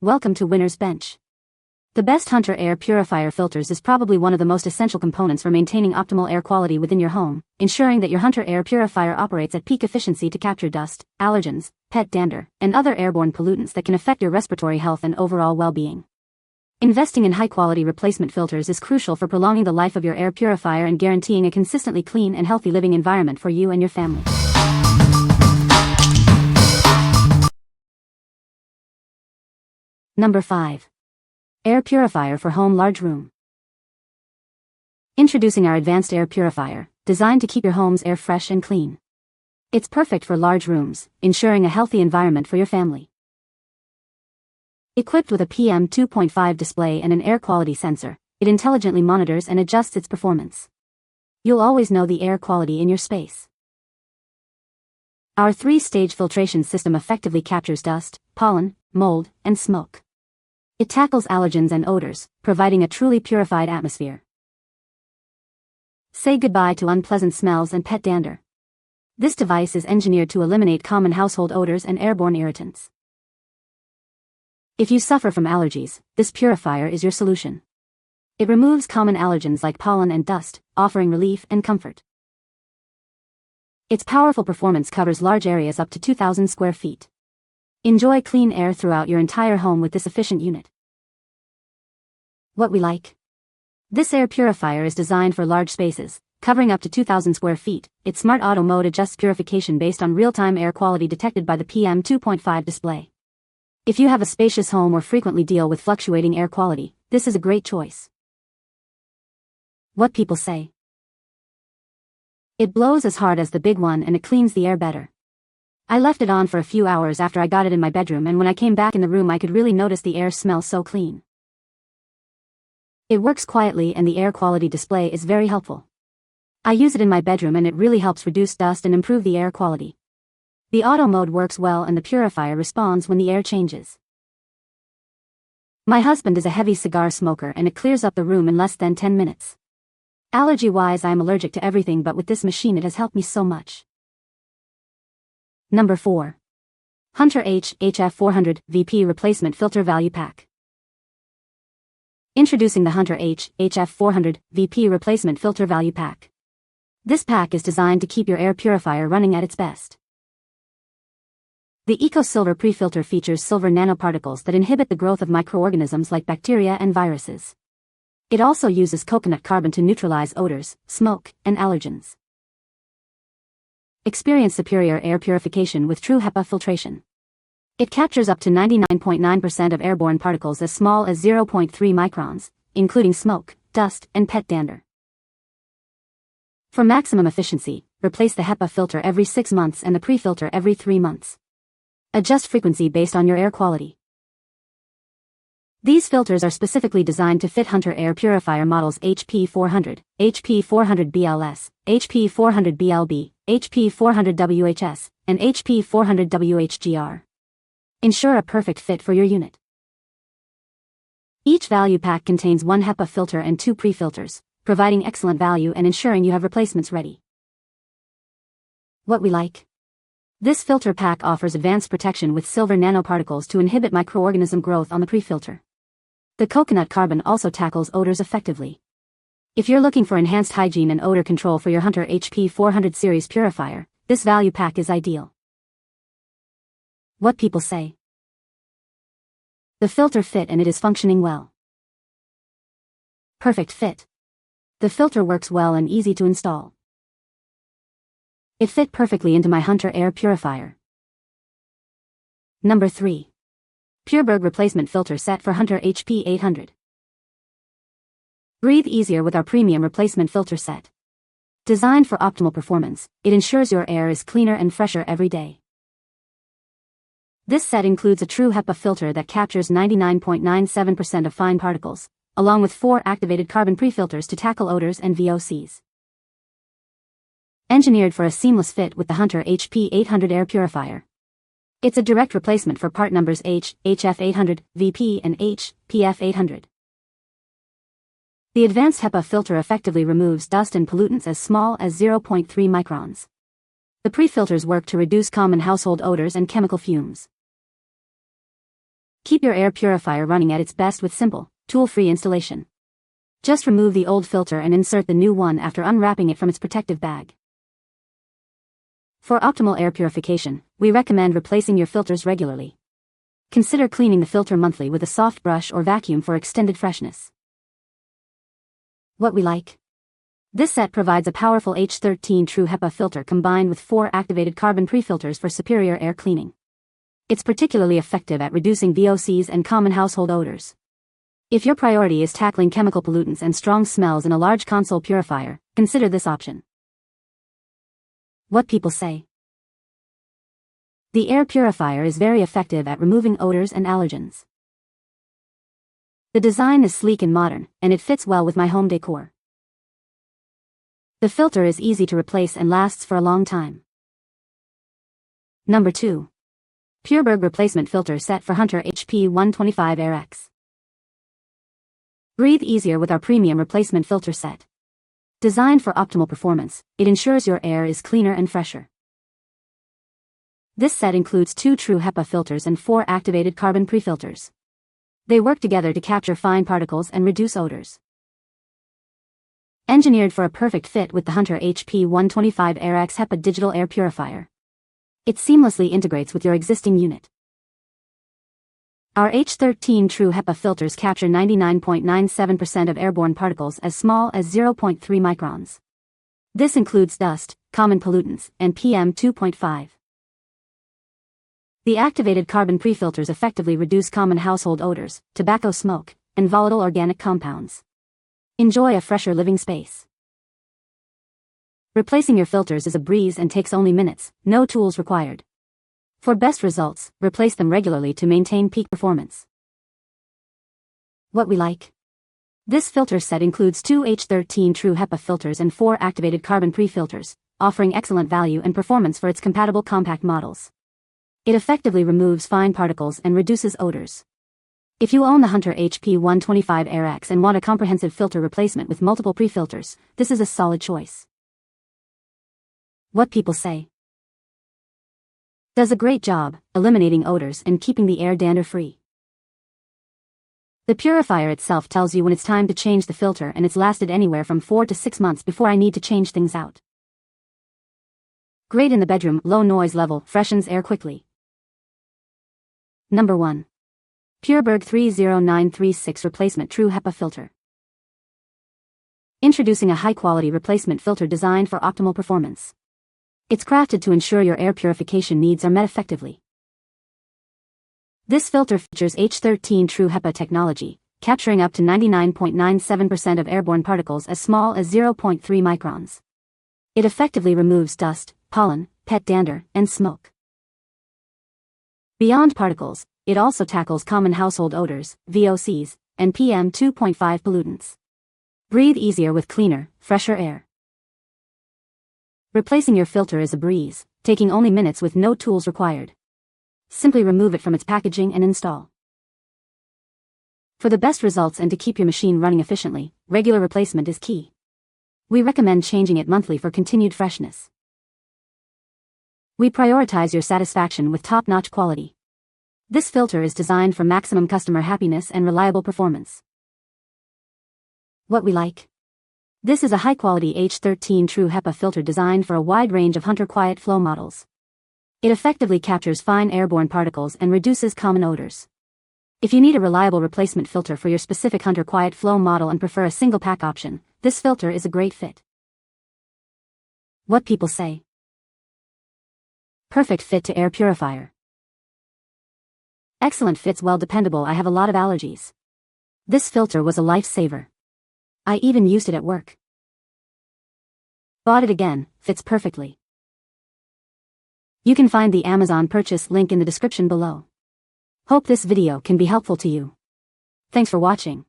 Welcome to Winner's Bench. The best Hunter Air Purifier Filters is probably one of the most essential components for maintaining optimal air quality within your home, ensuring that your Hunter Air Purifier operates at peak efficiency to capture dust, allergens, pet dander, and other airborne pollutants that can affect your respiratory health and overall well-being. Investing in high-quality replacement filters is crucial for prolonging the life of your air purifier and guaranteeing a consistently clean and healthy living environment for you and your family. Number 5. Air Purifier for Home Large Room. Introducing our advanced air purifier, designed to keep your home's air fresh and clean. It's perfect for large rooms, ensuring a healthy environment for your family. Equipped with a PM 2.5 display and an air quality sensor, it intelligently monitors and adjusts its performance. You'll always know the air quality in your space. Our 3-stage filtration system effectively captures dust, pollen, mold, and smoke. It tackles allergens and odors, providing a truly purified atmosphere. Say goodbye to unpleasant smells and pet dander. This device is engineered to eliminate common household odors and airborne irritants. If you suffer from allergies, this purifier is your solution. It removes common allergens like pollen and dust, offering relief and comfort. Its powerful performance covers large areas up to 2,000 square feet. Enjoy clean air throughout your entire home with this efficient unit. What we like. This air purifier is designed for large spaces, covering up to 2,000 square feet. Its smart auto mode adjusts purification based on real-time air quality detected by the PM 2.5 display. If you have a spacious home or frequently deal with fluctuating air quality, this is a great choice. What people say. It blows as hard as the big one and it cleans the air better. I left it on for a few hours after I got it in my bedroom, and when I came back in the room I could really notice the air smells so clean. It works quietly and the air quality display is very helpful. I use it in my bedroom and it really helps reduce dust and improve the air quality. The auto mode works well and the purifier responds when the air changes. My husband is a heavy cigar smoker and it clears up the room in less than 10 minutes. Allergy-wise I am allergic to everything, but with this machine it has helped me so much. Number 4. Hunter HF400 VP Replacement Filter Value Pack. Introducing the Hunter HF400 VP Replacement Filter Value Pack. This pack is designed to keep your air purifier running at its best. The Eco Silver Pre-Filter features silver nanoparticles that inhibit the growth of microorganisms like bacteria and viruses. It also uses coconut carbon to neutralize odors, smoke, and allergens. Experience superior air purification with true HEPA filtration. It captures up to 99.9% of airborne particles as small as 0.3 microns, including smoke, dust, and pet dander. For maximum efficiency, replace the HEPA filter every 6 months and the pre-filter every 3 months. Adjust frequency based on your air quality. These filters are specifically designed to fit Hunter Air Purifier models HP400, HP400BLS, HP400BLB, HP400WHS, and HP400WHGR. Ensure a perfect fit for your unit. Each value pack contains 1 HEPA filter and 2 pre-filters, providing excellent value and ensuring you have replacements ready. What we like. This filter pack offers advanced protection with silver nanoparticles to inhibit microorganism growth on the pre-filter. The coconut carbon also tackles odors effectively. If you're looking for enhanced hygiene and odor control for your Hunter HP400 series purifier, this value pack is ideal. What people say. The filter fit and it is functioning well. Perfect fit. The filter works well and easy to install. It fit perfectly into my Hunter Air Purifier. Number 3. PUREBURG Replacement Filter Set for Hunter HP800. Breathe easier with our premium replacement filter set. Designed for optimal performance, it ensures your air is cleaner and fresher every day. This set includes a true HEPA filter that captures 99.97% of fine particles, along with 4 activated carbon pre-filters to tackle odors and VOCs. Engineered for a seamless fit with the Hunter HP800 Air Purifier. It's a direct replacement for part numbers HF800, VP, and PF800. The advanced HEPA filter effectively removes dust and pollutants as small as 0.3 microns. The pre-filters work to reduce common household odors and chemical fumes. Keep your air purifier running at its best with simple, tool-free installation. Just remove the old filter and insert the new one after unwrapping it from its protective bag. For optimal air purification, we recommend replacing your filters regularly. Consider cleaning the filter monthly with a soft brush or vacuum for extended freshness. What we like. This set provides a powerful H13 True HEPA filter combined with 4 activated carbon pre-filters for superior air cleaning. It's particularly effective at reducing VOCs and common household odors. If your priority is tackling chemical pollutants and strong smells in a large console purifier, consider this option. What people say. The air purifier is very effective at removing odors and allergens. The design is sleek and modern, and it fits well with my home decor. The filter is easy to replace and lasts for a long time. Number 2. PUREBURG Replacement Filter Set for Hunter HP 125 AirX. Breathe easier with our premium replacement filter set. Designed for optimal performance, it ensures your air is cleaner and fresher. This set includes 2 true HEPA filters and 4 activated carbon pre-filters. They work together to capture fine particles and reduce odors. Engineered for a perfect fit with the Hunter HP 125 AirX HEPA digital air purifier. It seamlessly integrates with your existing unit. Our H13 True HEPA filters capture 99.97% of airborne particles as small as 0.3 microns. This includes dust, common pollutants, and PM 2.5. The activated carbon pre-filters effectively reduce common household odors, tobacco smoke, and volatile organic compounds. Enjoy a fresher living space. Replacing your filters is a breeze and takes only minutes, no tools required. For best results, replace them regularly to maintain peak performance. What we like. This filter set includes 2 H13 True HEPA filters and 4 activated carbon pre-filters, offering excellent value and performance for its compatible compact models. It effectively removes fine particles and reduces odors. If you own the Hunter HP 125 AirX and want a comprehensive filter replacement with multiple pre-filters, this is a solid choice. What people say. Does a great job, eliminating odors and keeping the air dander-free. The purifier itself tells you when it's time to change the filter, and it's lasted anywhere from 4 to 6 months before I need to change things out. Great in the bedroom, low noise level, freshens air quickly. Number 1. PUREBURG 30936 Replacement True HEPA Filter. Introducing a high-quality replacement filter designed for optimal performance. It's crafted to ensure your air purification needs are met effectively. This filter features H13 True HEPA technology, capturing up to 99.97% of airborne particles as small as 0.3 microns. It effectively removes dust, pollen, pet dander, and smoke. Beyond particles, it also tackles common household odors, VOCs, and PM 2.5 pollutants. Breathe easier with cleaner, fresher air. Replacing your filter is a breeze, taking only minutes with no tools required. Simply remove it from its packaging and install. For the best results and to keep your machine running efficiently, regular replacement is key. We recommend changing it monthly for continued freshness. We prioritize your satisfaction with top-notch quality. This filter is designed for maximum customer happiness and reliable performance. What we like. This is a high-quality H13 True HEPA filter designed for a wide range of Hunter Quiet Flow models. It effectively captures fine airborne particles and reduces common odors. If you need a reliable replacement filter for your specific Hunter Quiet Flow model and prefer a single-pack option, this filter is a great fit. What people say. Perfect fit to air purifier. Excellent fits, well dependable, I have a lot of allergies. This filter was a lifesaver. I even used it at work. Bought it again, fits perfectly. You can find the Amazon purchase link in the description below. Hope this video can be helpful to you. Thanks for watching.